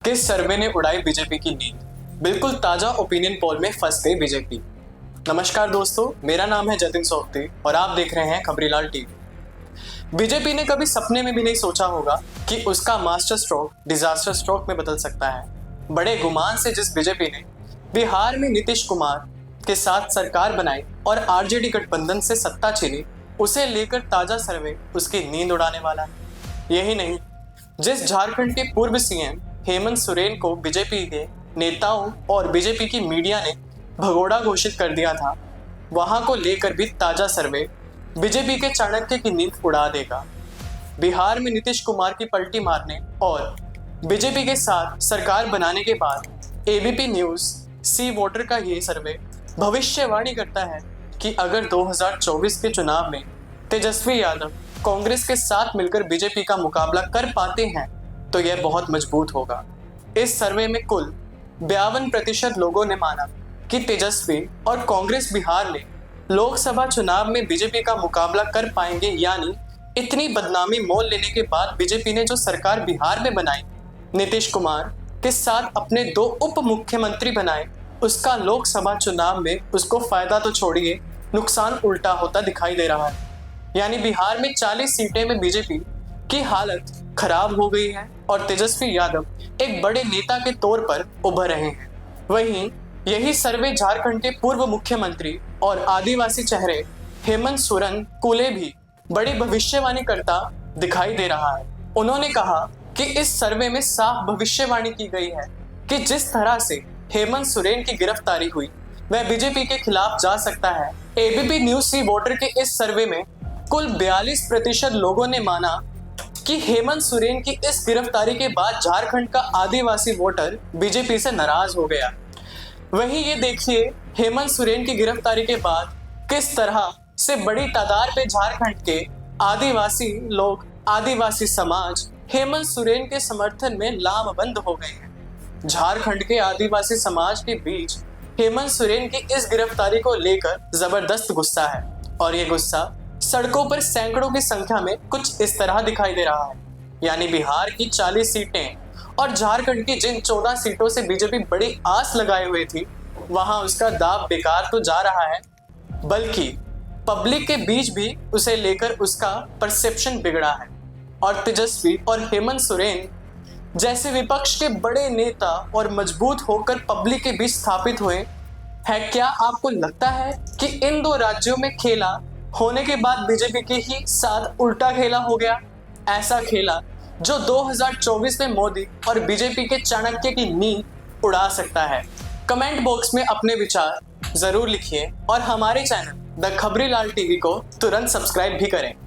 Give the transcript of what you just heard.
किस सर्वे ने उड़ाई बीजेपी की नींद? बिल्कुल ताजा ओपिनियन पोल में फंस गई बीजेपी। नमस्कार दोस्तों, मेरा नाम है जतिन सोफ्ती और आप देख रहे हैं खबरीलाल टीवी। बीजेपी ने कभी सपने में भी नहीं सोचा होगा कि उसका मास्टर स्ट्रोक डिजास्टर स्ट्रोक में बदल सकता है। बड़े गुमान से जिस बीजेपी ने बिहार में नीतीश कुमार के साथ सरकार बनाई और आरजेडी गठबंधन से सत्ता छीनी, उसे लेकर ताजा सर्वे उसकी नींद उड़ाने वाला है। यही नहीं, जिस झारखंड के पूर्व सीएम हेमंत सोरेन को बीजेपी के नेताओं और बीजेपी की मीडिया ने भगोड़ा घोषित कर दिया था, वहां को लेकर भी ताजा सर्वे बीजेपी के चाणक्य की नींद उड़ा देगा। बिहार में नीतीश कुमार की पलटी मारने और बीजेपी के साथ सरकार बनाने के बाद एबीपी न्यूज सी वोटर का ये सर्वे भविष्यवाणी करता है कि अगर 2024 के चुनाव में तेजस्वी यादव कांग्रेस के साथ मिलकर बीजेपी का मुकाबला कर पाते हैं तो यह बहुत मजबूत होगा। इस सर्वे में कुल 52% लोगों ने माना कि तेजस्वी और कांग्रेस बिहार में लोकसभा चुनाव में बीजेपी का मुकाबला कर पाएंगे। यानी इतनी बदनामी मोल लेने के बाद बीजेपी ने जो सरकार बिहार में बनाई, नीतीश कुमार के साथ अपने 2 उप मुख्यमंत्री बनाए, उसका लोकसभा चुनाव में उसको फायदा तो छोड़िए, नुकसान उल्टा होता दिखाई दे रहा है। यानी बिहार में 40 सीटें में बीजेपी की हालत खराब हो गई है और तेजस्वी यादव एक बड़े नेता के तौर पर उभर रहे हैं। वहीं यही सर्वे झारखंड के पूर्व मुख्यमंत्री और आदिवासी चेहरे हेमंत सोरेन कूले भी बड़ी भविष्यवाणी करता दिखाई दे रहा है। उन्होंने कहा कि इस सर्वे में साफ भविष्यवाणी की गई है कि जिस तरह से हेमंत सोरेन की गिरफ्तारी हुई वह बीजेपी के खिलाफ जा सकता है। एबीपी न्यूज सी वोटर के इस सर्वे में कुल 42% लोगों ने माना कि हेमंत सोरेन की इस गिरफ्तारी के बाद झारखंड का आदिवासी वोटर बीजेपी से नाराज हो गया। वहीं ये देखिए, हेमंत सोरेन की गिरफ्तारी के बाद किस तरह से बड़ी तादाद में झारखंड के आदिवासी लोग, आदिवासी समाज हेमंत सोरेन के समर्थन में लामबंद हो गए हैं। झारखंड के आदिवासी समाज के बीच हेमंत सोरेन की इस गिरफ्तारी को लेकर जबरदस्त गुस्सा है और ये गुस्सा सड़कों पर सैकड़ों की संख्या में कुछ इस तरह दिखाई दे रहा है। यानी बिहार की 40 सीटें और झारखंड की जिन 14 सीटों से बीजेपी बड़ी आस लगाए हुए थी, वहां उसका दाव बेकार तो जा रहा है, बल्कि पब्लिक के बीच भी उसे लेकर उसका परसेप्शन बिगड़ा है। और तेजस्वी और हेमंत सोरेन जैसे विपक्ष के बड़े नेता और मजबूत होकर पब्लिक के बीच स्थापित हुए हैं। क्या आपको लगता है कि इन 2 राज्यों में खेला होने के बाद बीजेपी के ही साथ उल्टा खेला हो गया? ऐसा खेला जो 2024 में मोदी और बीजेपी के चाणक्य की नींद उड़ा सकता है। कमेंट बॉक्स में अपने विचार जरूर लिखिए और हमारे चैनल द खबरीलाल टीवी को तुरंत सब्सक्राइब भी करें।